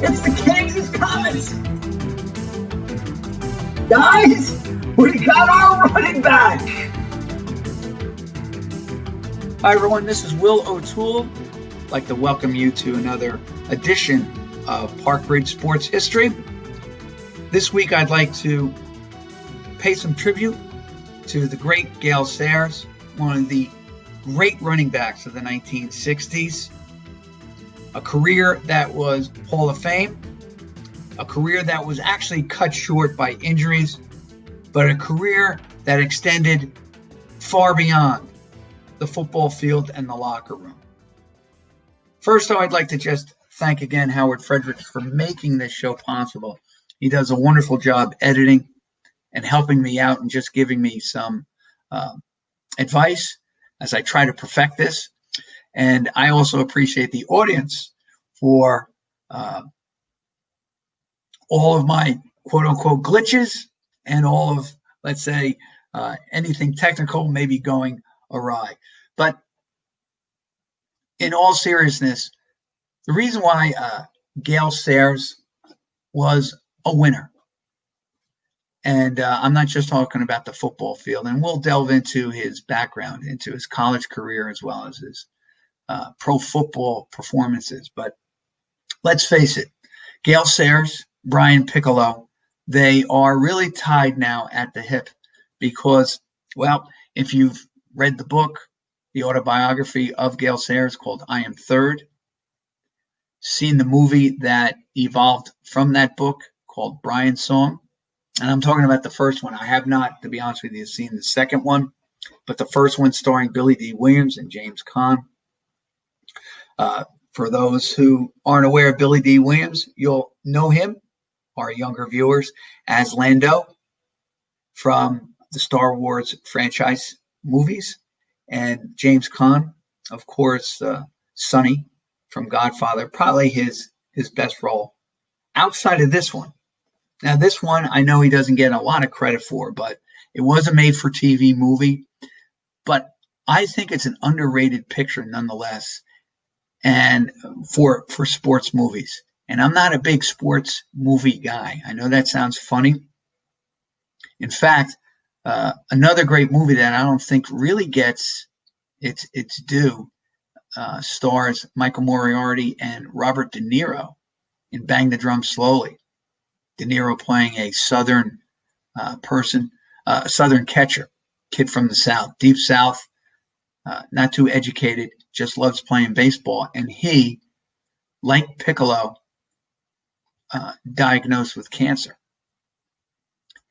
It's the Kansas Comets! Guys, we got our running back! Hi everyone, this is Will O'Toole. I'd like to welcome you to another edition of Park Ridge Sports History. This week I'd like to pay some tribute to the great Gale Sayers, one of the great running backs of the 1960s. A career that was Hall of Fame, a career that was actually cut short by injuries, but a career that extended far beyond the football field and the locker room. First, though, I'd like to just thank again Howard Fredericks for making this show possible. He does a wonderful job editing and helping me out and just giving me some advice as I try to perfect this. And I also appreciate the audience for all of my quote-unquote glitches and all of, let's say, anything technical maybe going awry. But in all seriousness, the reason why Gale Sayers was a winner, and I'm not just talking about the football field, and we'll delve into his background, into his college career as well as his pro football performances. But let's face it, Gale Sayers, Brian Piccolo, they are really tied now at the hip because, well, if you've read the book, the autobiography of Gale Sayers called I Am Third, seen the movie that evolved from that book called Brian's Song, and I'm talking about the first one. I have not, to be honest with you, seen the second one, but the first one starring Billy D. Williams and James Caan. For those who aren't aware of Billy D. Williams, you'll know him, our younger viewers, as Lando from the Star Wars franchise movies, and James Caan, of course, Sonny from Godfather, probably his best role outside of this one. Now, this one, I know he doesn't get a lot of credit for, but it was a made-for-TV movie, but I think it's an underrated picture nonetheless, and for sports movies. And I'm not a big sports movie guy. I know that sounds funny. In fact, another great movie that I don't think really gets its due stars Michael Moriarty and Robert De Niro in Bang the Drum Slowly. De Niro playing a Southern person, a Southern catcher, kid from the South, Deep South, not too educated, just loves playing baseball. And he, like Piccolo, diagnosed with cancer.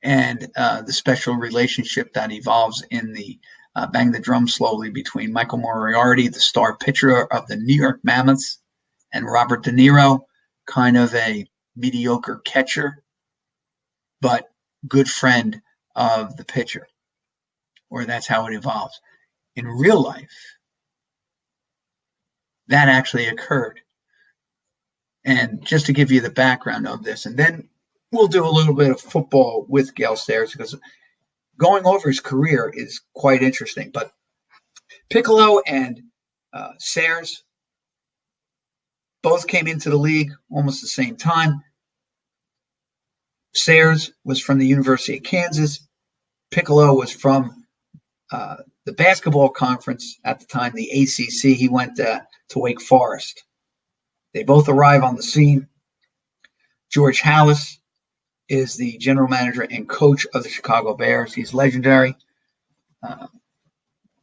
And the special relationship that evolves in the Bang the Drum Slowly between Michael Moriarty, the star pitcher of the New York Mammoths, and Robert De Niro, kind of a mediocre catcher, but good friend of the pitcher. Or that's how it evolves. In real life, that actually occurred. And just to give you the background of this, and then we'll do a little bit of football with Gale Sayers because going over his career is quite interesting. But Piccolo and Sayers both came into the league almost the same time. Sayers was from the University of Kansas. Piccolo was from the basketball conference at the time, the ACC. He went to Wake Forest. They both arrive on the scene. George Halas is the general manager and coach of the Chicago Bears. He's legendary.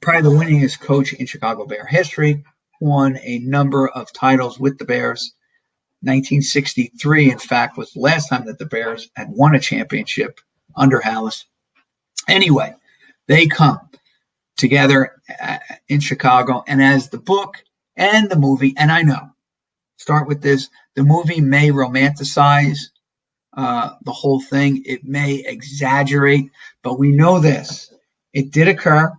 Probably the winningest coach in Chicago Bear history. Won a number of titles with the Bears. 1963, in fact, was the last time that the Bears had won a championship under Halas. Anyway, they come together in Chicago, and as the book and the movie, and I know, start with this, the movie may romanticize the whole thing. It may exaggerate, but we know this. It did occur,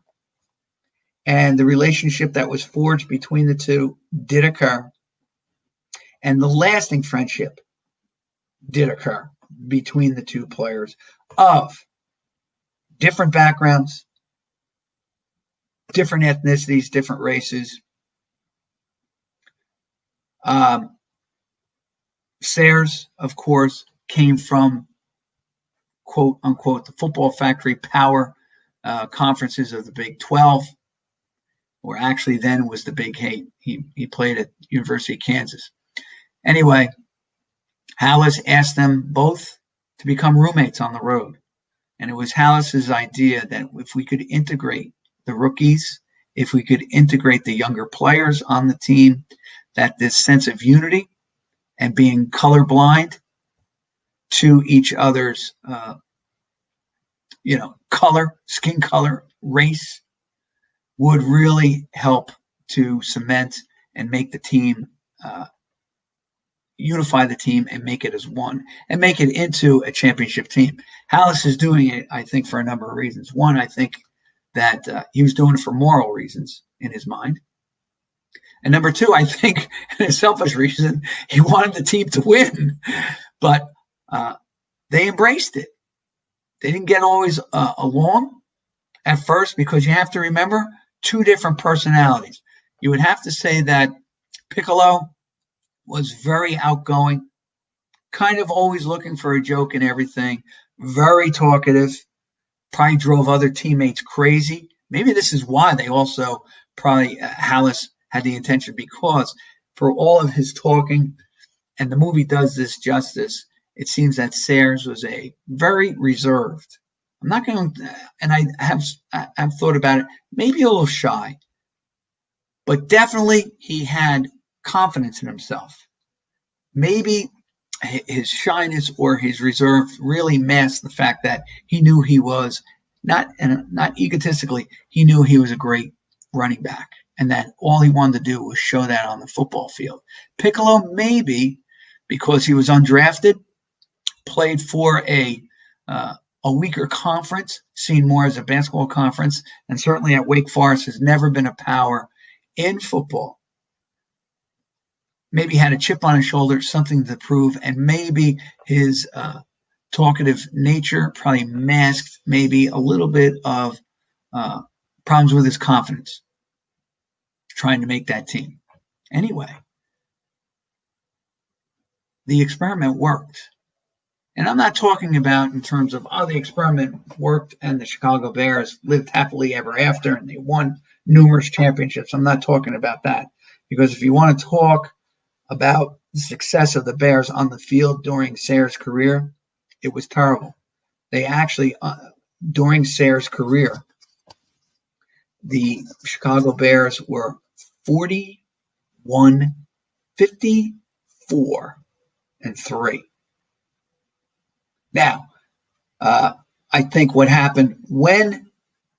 and the relationship that was forged between the two did occur, and the lasting friendship did occur between the two players of different backgrounds, different ethnicities, different races. Sayers, of course, came from, quote unquote, the football factory power conferences of the Big 12, or actually then was the Big 8. He played at University of Kansas. Anyway, Halas asked them both to become roommates on the road. And it was Halas's idea that if we could integrate the rookies, if we could integrate the younger players on the team, that this sense of unity and being colorblind to each other's, color, skin color, race, would really help to cement and make the team, unify the team and make it as one and make it into a championship team. Halas is doing it, I think, for a number of reasons. One, I think that he was doing it for moral reasons in his mind. And number two, I think, in a selfish reason, he wanted the team to win. But they embraced it. They didn't get always along at first, because you have to remember two different personalities. You would have to say that Piccolo was very outgoing, kind of always looking for a joke and everything, very talkative, probably drove other teammates crazy. Maybe this is why they also probably, Halas had the intention, because for all of his talking, and the movie does this justice, it seems that Sayers was a very reserved. I'm not going to, and I've thought about it, maybe a little shy, but definitely he had confidence in himself. Maybe his shyness or his reserve really masked the fact that he knew he was not egotistically, he knew he was a great running back, and that all he wanted to do was show that on the football field. Piccolo, maybe because he was undrafted, played for a weaker conference, seen more as a basketball conference, and certainly at Wake Forest has never been a power in football. Maybe had a chip on his shoulder, something to prove, and maybe his talkative nature probably masked maybe a little bit of problems with his confidence, trying to make that team. Anyway, the experiment worked. And I'm not talking about in terms of, the experiment worked and the Chicago Bears lived happily ever after and they won numerous championships. I'm not talking about that. Because if you want to talk about the success of the Bears on the field during Sayers' career, it was terrible. They actually, during Sayers' career, the Chicago Bears were 41, 54, and 3. Now, I think what happened when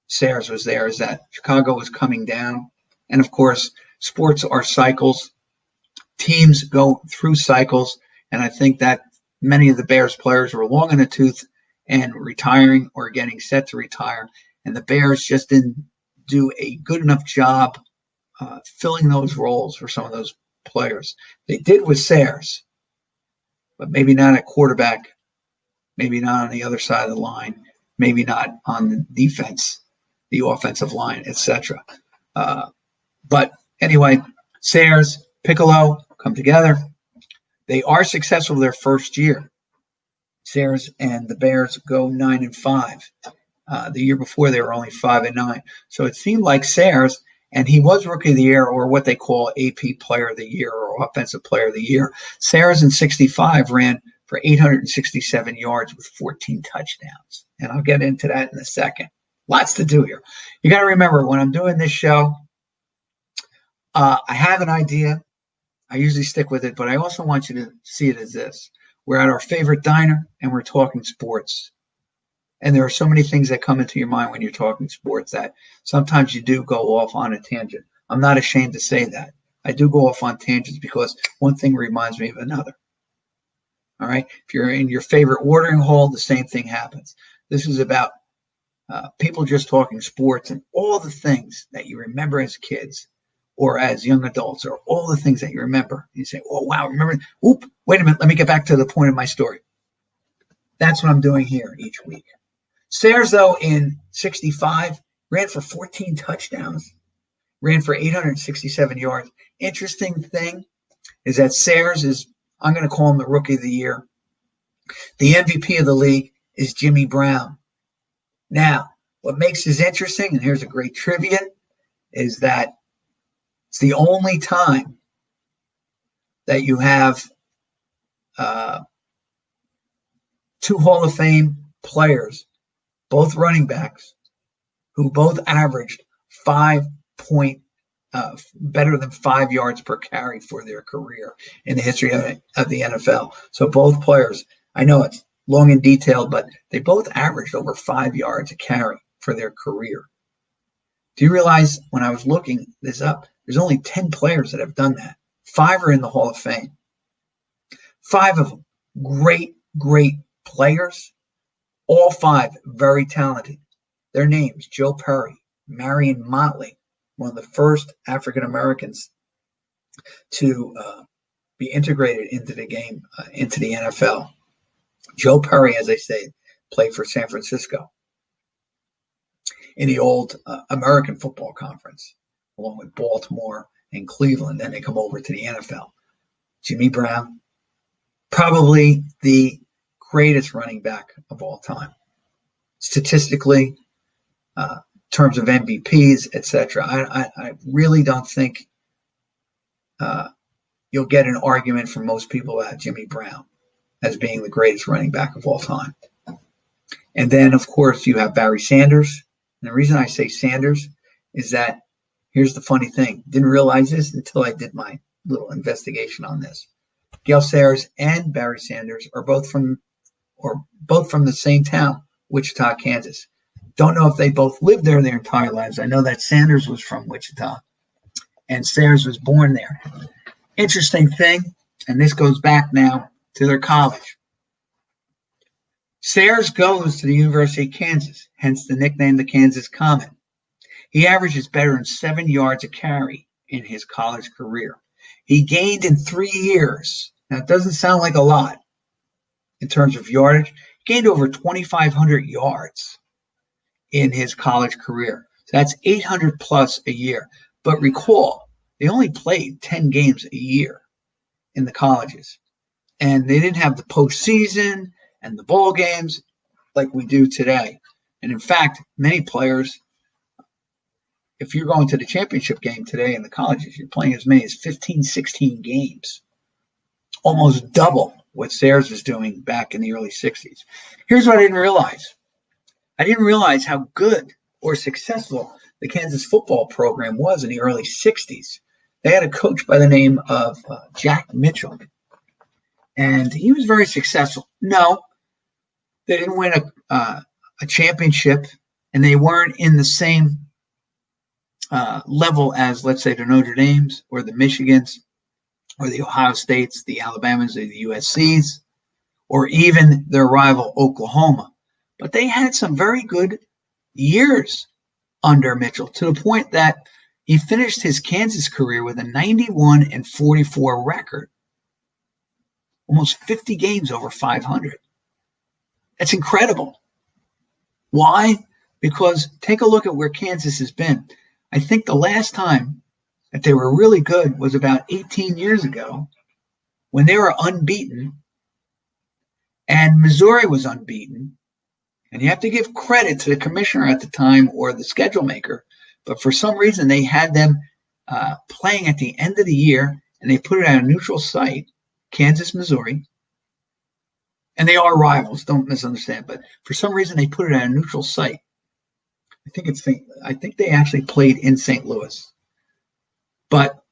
Sayers was there is that Chicago was coming down. And of course, sports are cycles. Teams go through cycles. And I think that many of the Bears players were long in the tooth and retiring or getting set to retire. And the Bears just didn't do a good enough job filling those roles for some of those players. They did with Sayers, but maybe not at quarterback. Maybe not on the other side of the line, maybe not on the defense, the offensive line, etc. But anyway, Sayers, Piccolo come together. They are successful their first year. Sayers and the Bears go 9-5. The year before they were only 5-9. So it seemed like Sayers, and he was Rookie of the Year, or what they call AP Player of the Year or Offensive Player of the Year. Sayers in 65 ran for 867 yards with 14 touchdowns. And I'll get into that in a second. Lots to do here. You got to remember, when I'm doing this show, I have an idea. I usually stick with it, but I also want you to see it as this. We're at our favorite diner, and we're talking sports. And there are so many things that come into your mind when you're talking sports that sometimes you do go off on a tangent. I'm not ashamed to say that. I do go off on tangents because one thing reminds me of another. All right. If you're in your favorite watering hole, the same thing happens. This is about people just talking sports and all the things that you remember as kids or as young adults, or all the things that you remember. You say, oh, wow, remember? Oop, wait a minute. Let me get back to the point of my story. That's what I'm doing here each week. Sayers, though, in 65, ran for 14 touchdowns, ran for 867 yards. Interesting thing is that Sayers is I'm going to call him the Rookie of the Year. The MVP of the league is Jimmy Brown. Now, what makes this interesting, and here's a great trivia, is that it's the only time that you have two Hall of Fame players, both running backs, who both averaged better than 5 yards per carry for their career in the history of the NFL. So both players, I know it's long and detailed, but they both averaged over 5 yards a carry for their career. Do you realize when I was looking this up, there's only 10 players that have done that. 5 are in the Hall of Fame. 5 of them, great players. All 5 very talented. Their names, Joe Perry, Marion Motley, one of the first African Americans to be integrated into the game, into the NFL. Joe Perry, as I say, played for San Francisco in the old American Football Conference, along with Baltimore and Cleveland. Then they come over to the NFL. Jimmy Brown, probably the greatest running back of all time. Statistically, in terms of MVPs, etc. I really don't think you'll get an argument from most people about Jimmy Brown as being the greatest running back of all time. And then, of course, you have Barry Sanders. And the reason I say Sanders is that here's the funny thing. Didn't realize this until I did my little investigation on this. Gale Sayers and Barry Sanders are both from the same town, Wichita, Kansas. Don't know if they both lived there their entire lives. I know that Sanders was from Wichita and Sayers was born there. Interesting thing, and this goes back now to their college. Sayers goes to the University of Kansas, hence the nickname the Kansas Comet. He averages better than 7 yards a carry in his college career. He gained in 3 years. Now, it doesn't sound like a lot in terms of yardage. He gained over 2,500 yards in his college career. So that's 800 plus a year. But recall, they only played 10 games a year in the colleges. And they didn't have the postseason and the bowl games like we do today. And in fact, many players, if you're going to the championship game today in the colleges, you're playing as many as 15, 16 games. Almost double what Sayers was doing back in the early 60s. Here's what I didn't realize. I didn't realize how good or successful the Kansas football program was in the early 60s. They had a coach by the name of Jack Mitchell, and he was very successful. No, they didn't win a championship, and they weren't in the same level as, let's say, the Notre Dames or the Michigans or the Ohio States, the Alabamas, or the USCs, or even their rival Oklahoma. But they had some very good years under Mitchell, to the point that he finished his Kansas career with a 91-44 record. Almost 50 games over 500. That's incredible. Why? Because take a look at where Kansas has been. I think the last time that they were really good was about 18 years ago when they were unbeaten and Missouri was unbeaten. And you have to give credit to the commissioner at the time or the schedule maker. But for some reason, they had them playing at the end of the year, and they put it at a neutral site, Kansas, Missouri. And they are rivals, don't misunderstand. But for some reason, they put it at a neutral site. I think they actually played in St. Louis. But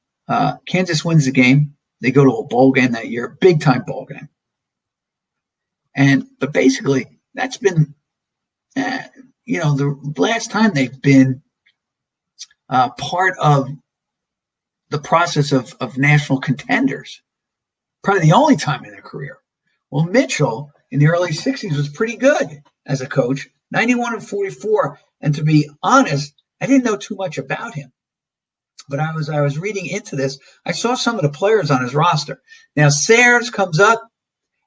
Kansas wins the game. They go to a bowl game that year, big-time bowl game. But basically, that's been, the last time they've been part of the process of national contenders. Probably the only time in their career. Well, Mitchell in the early 60s was pretty good as a coach, 91-44. And to be honest, I didn't know too much about him. But I was reading into this. I saw some of the players on his roster. Now, Sayers comes up,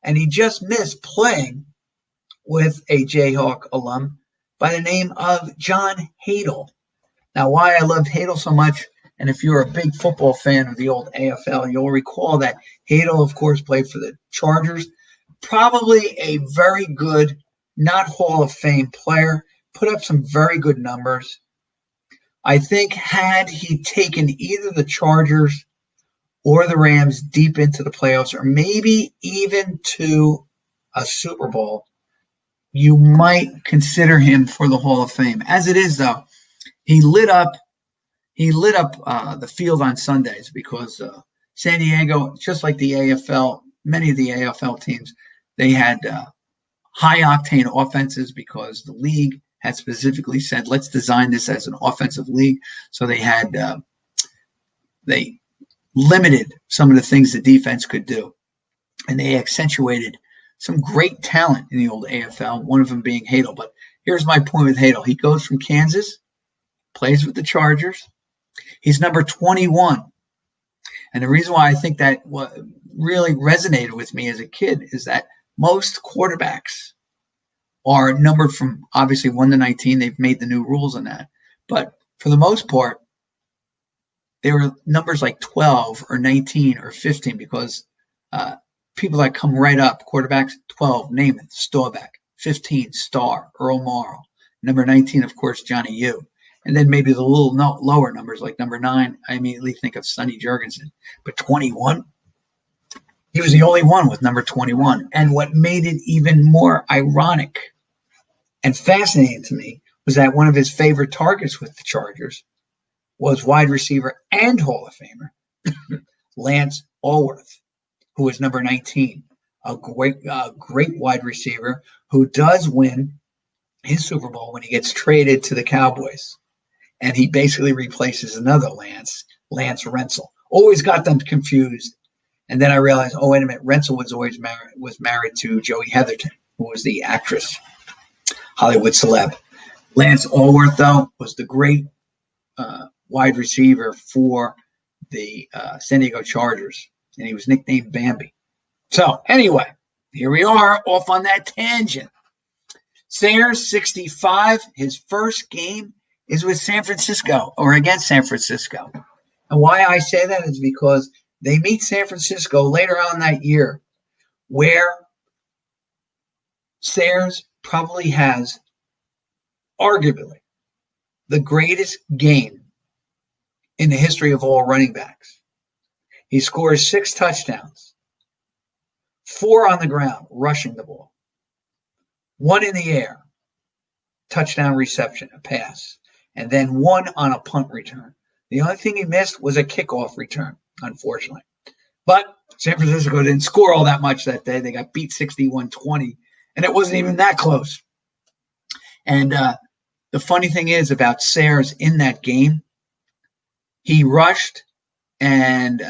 and he just missed playing with a Jayhawk alum by the name of John Hadel. Now, why I loved Hadel so much And if you're a big football fan of the old AFL, you'll recall that Hadel, of course, played for the Chargers. Probably a very good, not Hall of Fame player, put up some very good numbers. I think had he taken either the Chargers or the Rams deep into the playoffs, or maybe even to a Super Bowl, you might consider him for the Hall of Fame. As it is, though, he lit up the field on Sundays because San Diego, just like the AFL, many of the AFL teams, they had high octane offenses because the league had specifically said, let's design this as an offensive league. So they limited some of the things the defense could do. And they accentuated some great talent in the old AFL, one of them being Hadel. But here's my point with Hadel. He goes from Kansas, plays with the Chargers. He's number 21. And the reason why I think that really resonated with me as a kid is that most quarterbacks are numbered from obviously 1 to 19. They've made the new rules on that. But for the most part, they were numbers like 12 or 19 or 15 because people that come right up, quarterbacks, 12, Namath, Staubach, 15, Starr, Earl Morrall. Number 19, of course, Johnny U. And then maybe the little lower numbers like number 9, I immediately think of Sonny Jurgensen. But 21, he was the only one with number 21. And what made it even more ironic and fascinating to me was that one of his favorite targets with the Chargers was wide receiver and Hall of Famer Lance Allworth, who was number 19, a great wide receiver who does win his Super Bowl when he gets traded to the Cowboys. And he basically replaces another Lance Rensel. Always got them confused. And then I realized, oh, wait a minute, Rensel was married to Joey Heatherton, who was the actress, Hollywood celeb. Lance Allworth, though, was the great wide receiver for the San Diego Chargers, and he was nicknamed Bambi. So anyway, here we are off on that tangent. Sayers, 65, his first game is with San Francisco or against San Francisco. And why I say that is because they meet San Francisco later on that year, where Sayers probably has arguably the greatest game in the history of all running backs. He scores 6 touchdowns, 4 on the ground, rushing the ball, 1 in the air, touchdown reception, a pass, and then 1 on a punt return. The only thing he missed was a kickoff return, unfortunately. But San Francisco didn't score all that much that day. They got beat 61-20, and it wasn't even that close. And the funny thing is about Sayers in that game, he rushed and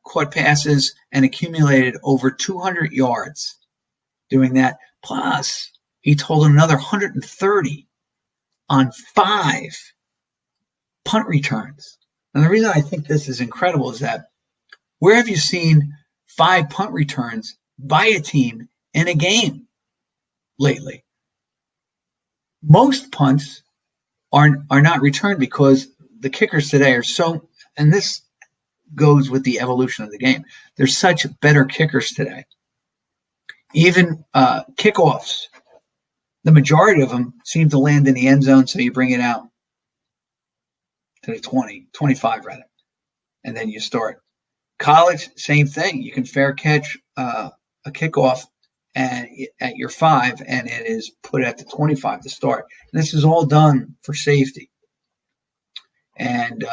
caught passes and accumulated over 200 yards doing that. Plus, he totaled another 130 on 5 punt returns. And the reason I think this is incredible is that where have you seen 5 punt returns by a team in a game lately? Most punts are not returned because the kickers today are so, and this goes with the evolution of the game, there's such better kickers today. Even kickoffs, the majority of them seem to land in the end zone, so you bring it out to the 20, 25 rather, and then you start. College, same thing. You can fair catch a kickoff at your 5, and it is put at the 25 to start. And this is all done for safety. And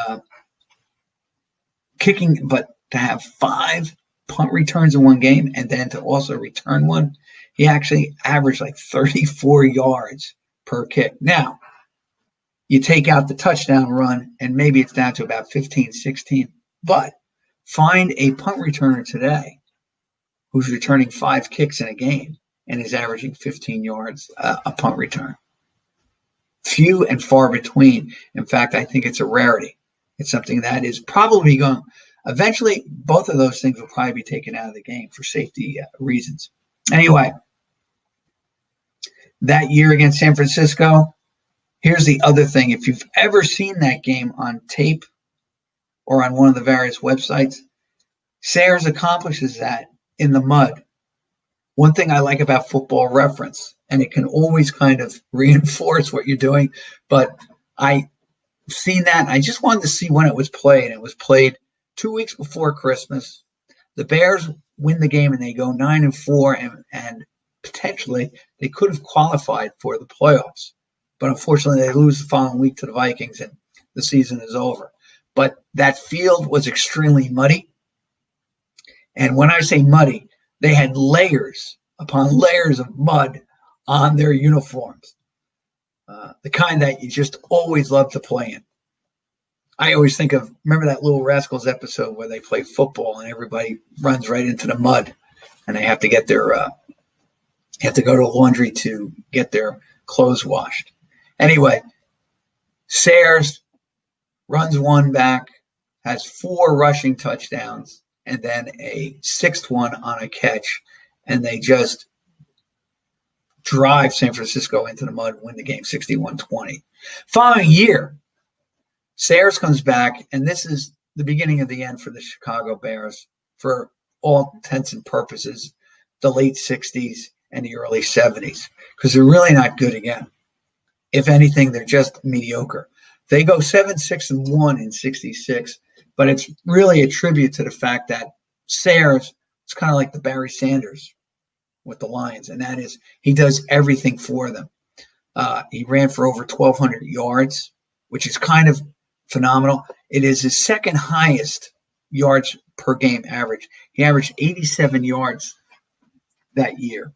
kicking, but to have 5 punt returns in one game and then to also return one, he actually averaged like 34 yards per kick. Now, you take out the touchdown run, and maybe it's down to about 15, 16. But find a punt returner today who's returning 5 kicks in a game and is averaging 15 yards a punt return. Few and far between. In fact, I think it's a rarity. It's something that is probably going – eventually, both of those things will probably be taken out of the game for safety reasons. Anyway, that year against San Francisco, here's the other thing. If you've ever seen that game on tape or on one of the various websites. Sayers accomplishes that in the mud. One thing I like about Football Reference, and it can always kind of reinforce what you're doing, but I've seen that. I just wanted to see when it was played. It was played 2 weeks before Christmas. The Bears win the game and they go 9-4, and potentially they could have qualified for the playoffs. But unfortunately, they lose the following week to the Vikings, and the season is over. But that field was extremely muddy. And when I say muddy, they had layers upon layers of mud on their uniforms, the kind that you just always love to play in. I always think of, remember that Little Rascals episode where they play football and everybody runs right into the mud and they have to get their, have to go to laundry to get their clothes washed. Anyway, Sayers runs one back, has 4 rushing touchdowns, and then a 6th one on a catch, and they just drive San Francisco into the mud, win the game 61-20. Following year, Sayers comes back, and this is the beginning of the end for the Chicago Bears for all intents and purposes, the late 60s and the early 70s, because they're really not good again. If anything, they're just mediocre. They go 7-6-1 in 66, but it's really a tribute to the fact that Sayers is kind of like the Barry Sanders with the Lions, and that is he does everything for them. He ran for over 1,200 yards, which is kind of phenomenal. It is his second highest yards per game average. He averaged 87 yards that year.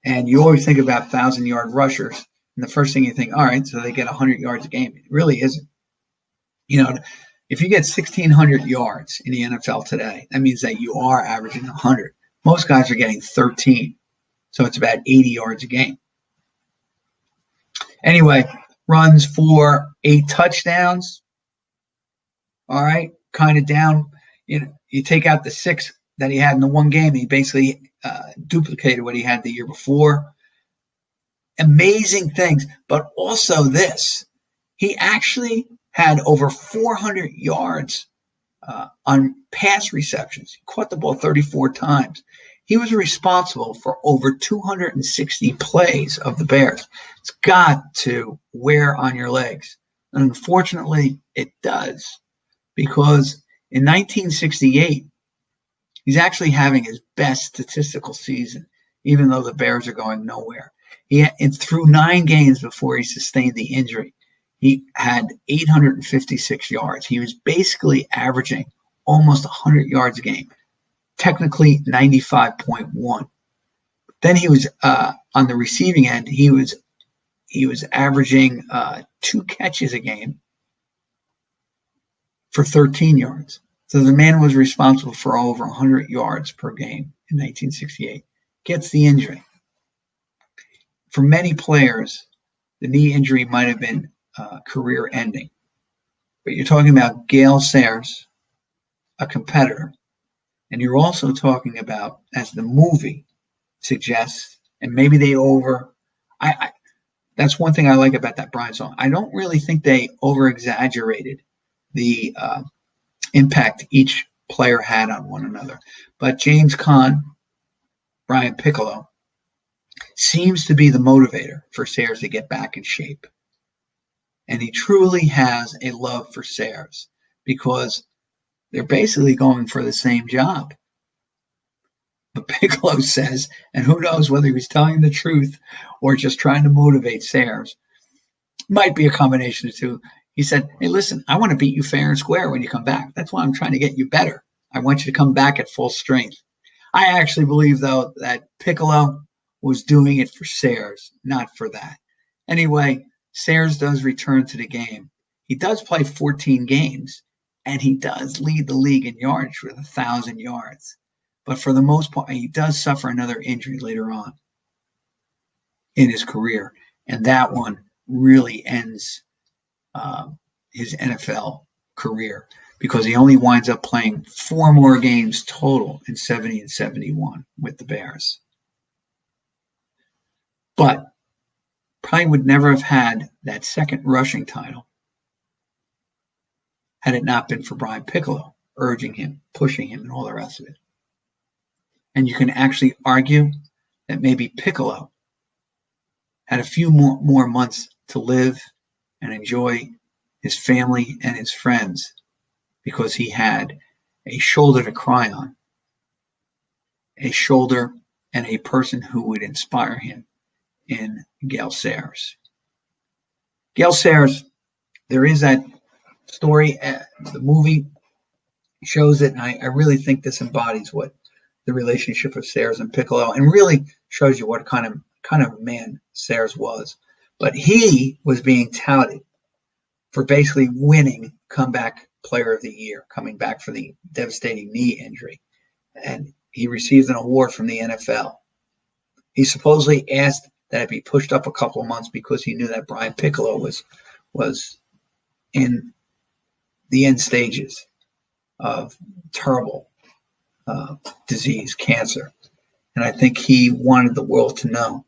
And you always think about 1,000-yard rushers, and the first thing you think, all right, so they get 100 yards a game. It really isn't. You know, if you get 1,600 yards in the NFL today, that means that you are averaging 100. Most guys are getting 13, so it's about 80 yards a game. Anyway, runs for 8 touchdowns. All right, kind of down. You know, you take out the 6 that he had in the one game, he basically duplicated what he had the year before. Amazing things, but also this. He actually had over 400 yards on pass receptions. He caught the ball 34 times. He was responsible for over 260 plays of the Bears. It's got to wear on your legs. And unfortunately, it does. Because in 1968, he's actually having his best statistical season, even though the Bears are going nowhere. Through 9 games before he sustained the injury, he had 856 yards. He was basically averaging almost 100 yards a game, technically 95.1. Then he was on the receiving end. He was averaging 2 catches a game for 13 yards. So the man was responsible for over 100 yards per game in 1968. Gets the injury. For many players, the knee injury might have been career ending. But you're talking about Gale Sayers, a competitor, and you're also talking about, as the movie suggests, and maybe they that's one thing I like about that Brian song. I don't really think they over-exaggerated the impact each player had on one another. But James Caan, Brian Piccolo, seems to be the motivator for Sayers to get back in shape. And he truly has a love for Sayers because they're basically going for the same job. But Piccolo says, and who knows whether he was telling the truth or just trying to motivate Sayers, might be a combination of two. He said, hey, listen, I want to beat you fair and square when you come back. That's why I'm trying to get you better. I want you to come back at full strength. I actually believe, though, that Piccolo was doing it for Sayers, not for that. Anyway, Sayers does return to the game. He does play 14 games, and he does lead the league in yards with 1,000 yards. But for the most part, he does suffer another injury later on in his career, and that one really ends his NFL career because he only winds up playing 4 more games total in 70 and 71 with the Bears. But probably would never have had that second rushing title had it not been for Brian Piccolo urging him, pushing him, and all the rest of it. And you can actually argue that maybe Piccolo had a few more months to live and enjoy his family and his friends because he had a shoulder to cry on, a shoulder and a person who would inspire him in Gale Sayers. Gale Sayers, there is that story, the movie shows it, and I really think this embodies what the relationship of Sayers and Piccolo, and really shows you what kind of man Sayers was. But he was being touted for basically winning comeback player of the year, coming back for the devastating knee injury. And he received an award from the NFL. He supposedly asked that it be pushed up a couple of months because he knew that Brian Piccolo was in the end stages of terrible disease, cancer. And I think he wanted the world to know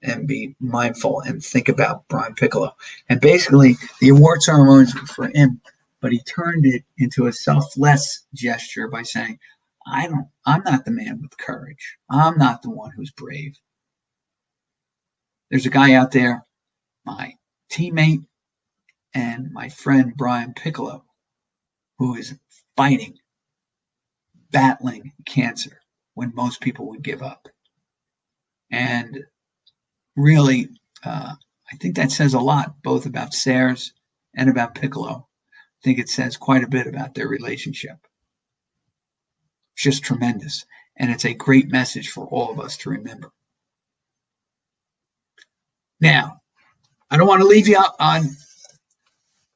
and be mindful and think about Brian Piccolo. And basically, the award ceremonies were for him, but he turned it into a selfless gesture by saying, I'm not the man with courage. I'm not the one who's brave. There's a guy out there, my teammate and my friend Brian Piccolo, who is fighting, battling cancer when most people would give up. And really, I think that says a lot, both about Sayers and about Piccolo. I think it says quite a bit about their relationship. It's just tremendous. And it's a great message for all of us to remember. Now, I don't want to leave you on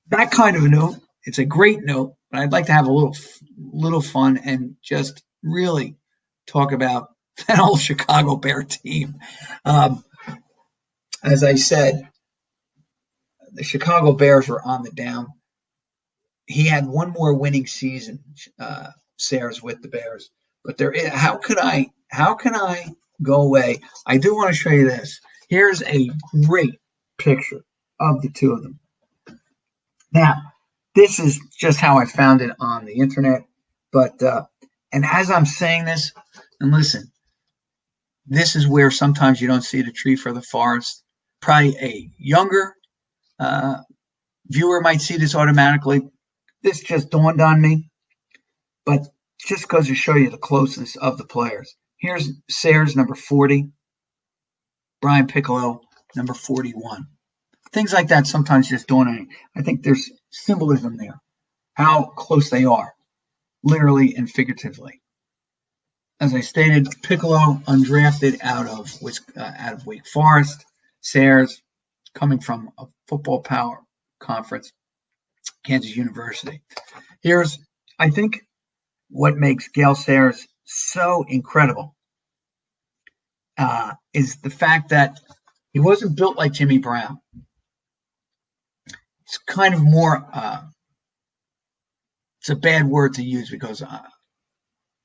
that kind of a note. It's a great note, but I'd like to have a little fun and just really talk about that whole Chicago Bear team. As I said, the Chicago Bears were on the down. He had one more winning season, Sayers, with the Bears. But how can I go away? I do want to show you this. Here's a great picture of the two of them. Now, this is just how I found it on the internet. But and as I'm saying this, and listen, this is where sometimes you don't see the tree for the forest. Probably a younger viewer might see this automatically. This just dawned on me. But just goes to show you the closeness of the players. Here's Sayers, number 40. Brian Piccolo, number 41. Things like that sometimes just dawn on you. I think there's symbolism there, how close they are, literally and figuratively. As I stated, Piccolo undrafted out of Wake Forest. Sayers coming from a football power conference, Kansas University. Here's, I think, what makes Gale Sayers so incredible is the fact that he wasn't built like Jimmy Brown. It's kind of more, it's a bad word to use because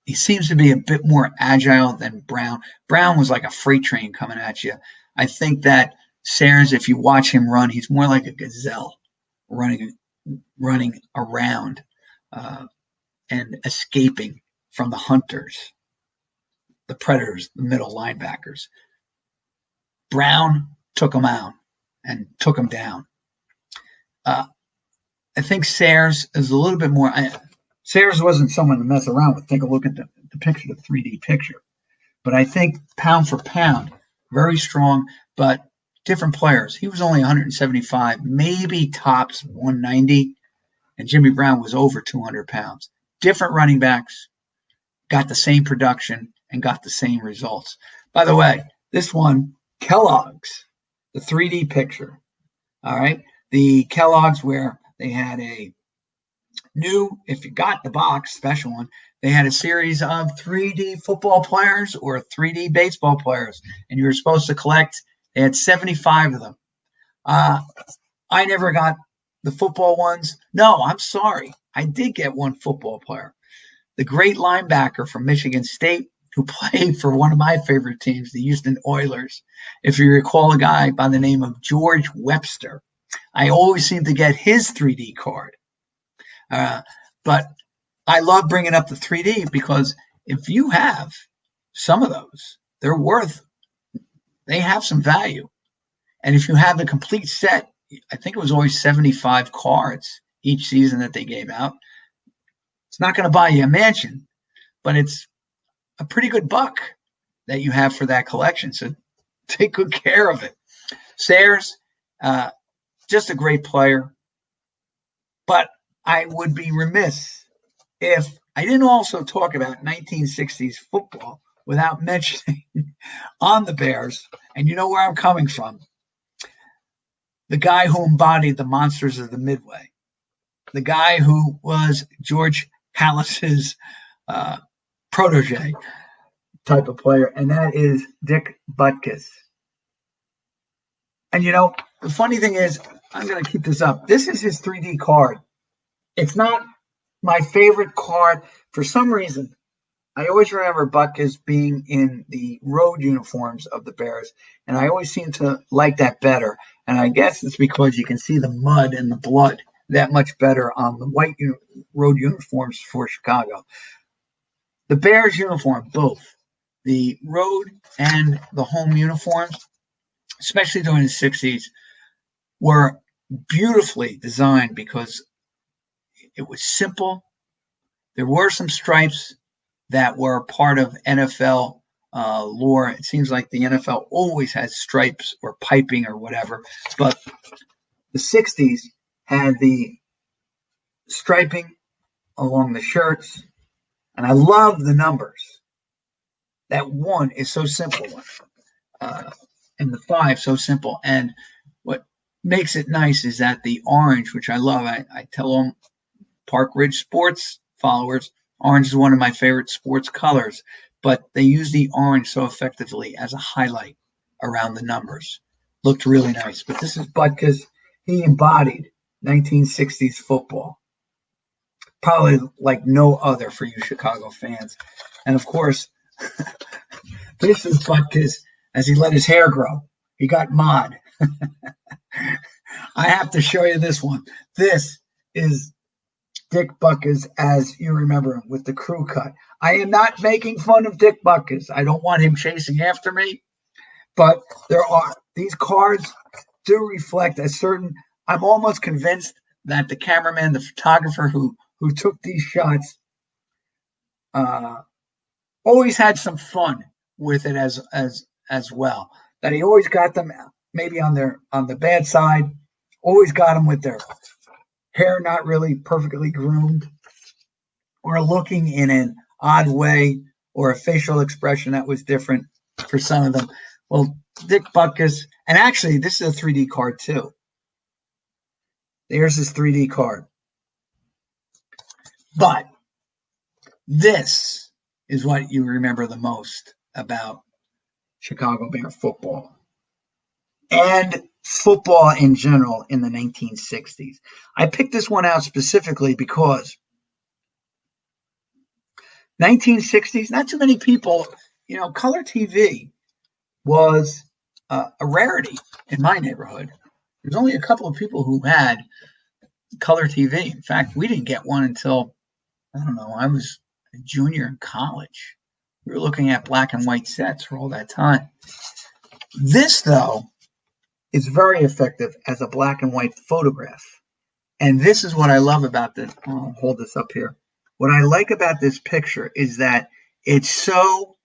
he seems to be a bit more agile than Brown. Brown was like a freight train coming at you. I think that Sayers, if you watch him run, he's more like a gazelle running around and escaping from the hunters, the predators, the middle linebackers. Brown took him out and took him down. I think Sayers is a little bit more. Sayers wasn't someone to mess around with. Take a look at the picture, the 3D picture. But I think pound for pound, very strong, but different players. He was only 175, maybe tops 190, and Jimmy Brown was over 200 pounds. Different running backs, got the same production and got the same results. By the way, this one, Kellogg's, the 3D picture. All right. The Kellogg's where they had a new, if you got the box, special one, they had a series of 3D football players or 3D baseball players, and you were supposed to collect. They had 75 of them. I never got the football ones. No, I'm sorry. I did get one football player. The great linebacker from Michigan State who played for one of my favorite teams, the Houston Oilers. If you recall a guy by the name of George Webster, I always seem to get his 3D card. But I love bringing up the 3D because if you have some of those, they have some value. And if you have the complete set, I think it was always 75 cards each season that they gave out. It's not going to buy you a mansion, but it's a pretty good buck that you have for that collection. So take good care of it. Sayers, just a great player. But I would be remiss if I didn't also talk about 1960s football without mentioning on the Bears, and you know where I'm coming from, the guy who embodied the monsters of the Midway, the guy who was George Halas's protege type of player, and that is Dick Butkus. And the funny thing is, I'm going to keep this up. This is his 3D card. It's not my favorite card. For some reason, I always remember Butkus being in the road uniforms of the Bears, and I always seem to like that better. And I guess it's because you can see the mud and the blood that much better on the white road uniforms for Chicago. The Bears uniform, both the road and the home uniforms, especially during the 60s, were beautifully designed because it was simple. There were some stripes that were part of NFL lore. It seems like the NFL always has stripes or piping or whatever, but the 60s had the striping along the shirts, and I love the numbers. That 1 is so simple, and the 5 so simple. And what makes it nice is that the orange, which I love, I tell them, Park Ridge sports followers, orange is one of my favorite sports colors, but they use the orange so effectively as a highlight around the numbers. Looked really nice. But this is Butkus. He embodied 1960s football, probably like no other for you Chicago fans. And of course, this is Butkus as he let his hair grow. He got mod. I have to show you this one. This is Dick Butkus, as you remember, with the crew cut. I am not making fun of Dick Butkus. I don't want him chasing after me, but these cards do reflect a certain. I'm almost convinced that the cameraman, the photographer who took these shots, always had some fun with it as well. That he always got them maybe on the bad side. Always got them with their hair not really perfectly groomed, or looking in an odd way, or a facial expression that was different for some of them. Well, Dick Butkus, and actually this is a 3D card too. There's his 3D card. But this is what you remember the most about Chicago Bear football and football in general in the 1960s. I picked this one out specifically because 1960s, not too many people, color TV was a rarity in my neighborhood. There's only a couple of people who had color TV. In fact, we didn't get one until, I don't know, I was a junior in college. We were looking at black and white sets for all that time. This, though, is very effective as a black and white photograph. And this is what I love about this. I'll hold this up here. What I like about this picture is that it so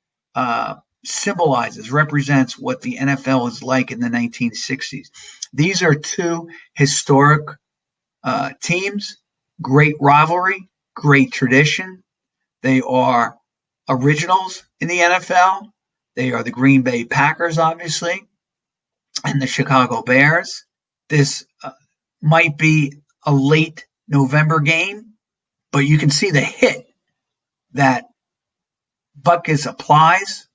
represents what the NFL is like in the 1960s. These are two historic teams, great rivalry, great tradition. They are originals in the NFL. They are the Green Bay Packers, obviously, and the Chicago Bears. This might be a late November game, but you can see the hit that Butkus applies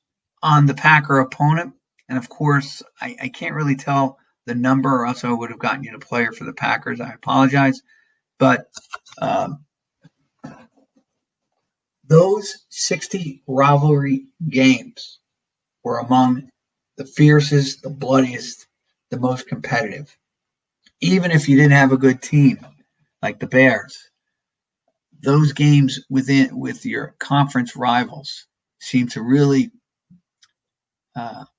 on the Packer opponent. And of course, I can't really tell the number, or else I would have gotten you the player for the Packers. I apologize. But those 60 rivalry games were among the fiercest, the bloodiest, the most competitive. Even if you didn't have a good team like the Bears, those games with your conference rivals seem to really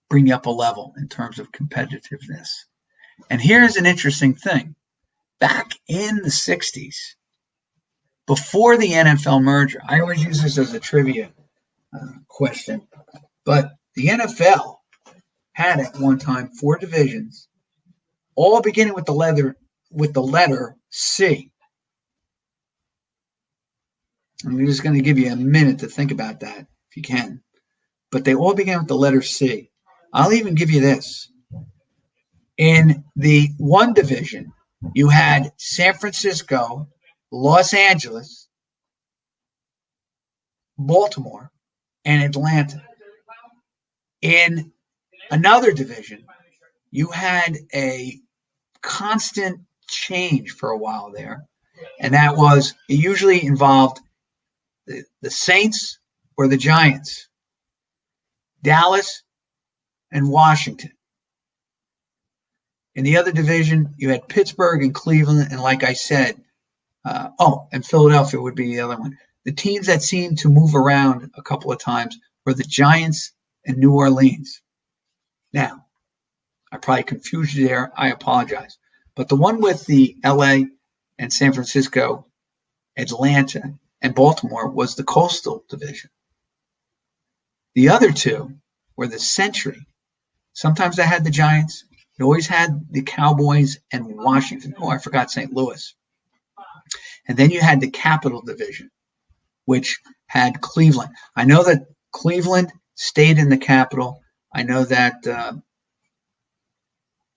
bring you up a level in terms of competitiveness. And here's an interesting thing. Back in the 60s, before the NFL merger, I always use this as a trivia question, but the NFL had at one time 4 divisions, all beginning with the letter C. I'm just going to give you a minute to think about that, if you can. But they all began with the letter C. I'll even give you this. In the one division, you had San Francisco, Los Angeles, Baltimore, and Atlanta. In another division, you had a constant change for a while there, and that was it usually involved the Saints or the Giants, Dallas, and Washington. In the other division, you had Pittsburgh and Cleveland, and like I said, and Philadelphia would be the other one. The teams that seemed to move around a couple of times were the Giants and New Orleans. Now, I probably confused you there. I apologize. But the one with the LA and San Francisco, Atlanta, and Baltimore was the Coastal Division. The other two were the Century. Sometimes they had the Giants. They always had the Cowboys and Washington. Oh, I forgot St. Louis. And then you had the Capital Division, which had Cleveland. I know that Cleveland stayed in the Capital. I know that,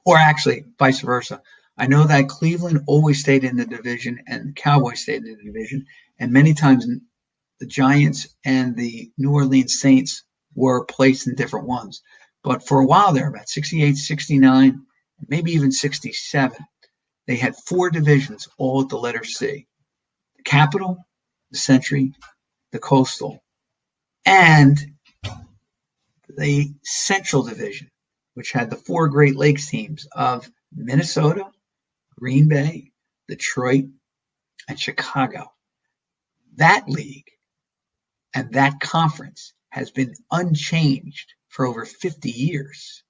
or actually vice versa. I know that Cleveland always stayed in the division and the Cowboys stayed in the division. And many times the Giants and the New Orleans Saints were placed in different ones. But for a while there, about 68, 69, maybe even 67, they had 4 divisions, all with the letter C. The Capital, the Century, the Coastal, and the Central Division, which had the 4 Great Lakes teams of Minnesota, Green Bay, Detroit, and Chicago. That league and that conference has been unchanged for over 50 years.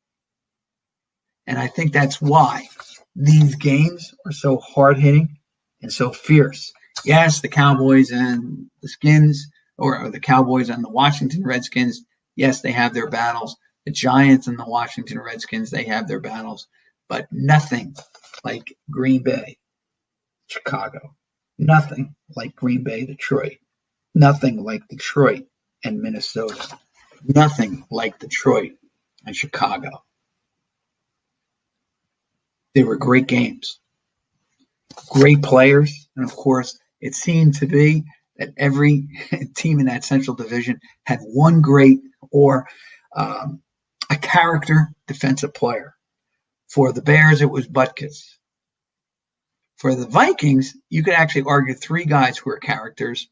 And I think that's why these games are so hard-hitting and so fierce. Yes, the Cowboys and the Skins, or the Cowboys and the Washington Redskins, yes, they have their battles. The Giants and the Washington Redskins, they have their battles. But nothing like Green Bay, Chicago. Nothing like Green Bay, Detroit. Nothing like Detroit and Minnesota. Nothing like Detroit and Chicago. They were great games. Great players. And of course, it seemed to be that every team in that Central Division had one great or a character defensive player. For the Bears, it was Butkus. For the Vikings, you could actually argue 3 guys who were characters,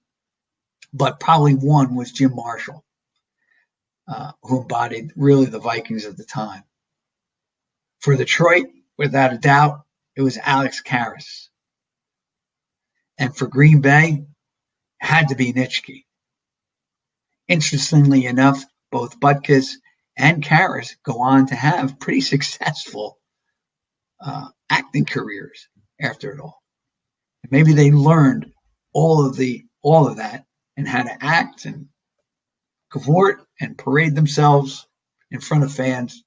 but probably one was Jim Marshall, who embodied really the Vikings of the time. For Detroit, without a doubt, it was Alex Karras. And for Green Bay, it had to be Nitschke. Interestingly enough, both Butkus and Karras go on to have pretty successful acting careers after it all. And maybe they learned all of that and how to act and cavort and parade themselves in front of fans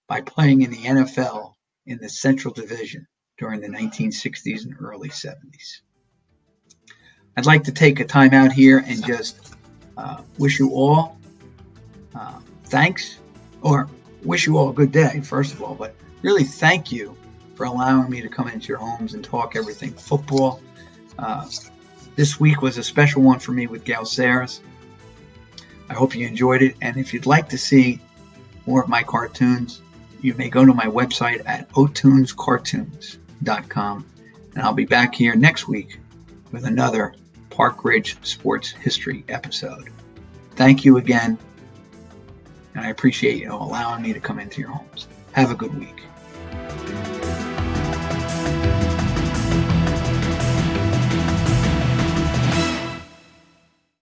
by playing in the NFL in the Central Division during the 1960s and early 70s. I'd like to take a time out here and just wish you all thanks, or wish you all a good day, first of all, but really thank you for allowing me to come into your homes and talk everything football. This week was a special one for me with Gale Saris. I hope you enjoyed it, and if you'd like to see more of my cartoons, you may go to my website at otunescartoons.com, and I'll be back here next week with another Park Ridge Sports History episode. Thank you again, and I appreciate you allowing me to come into your homes. Have a good week.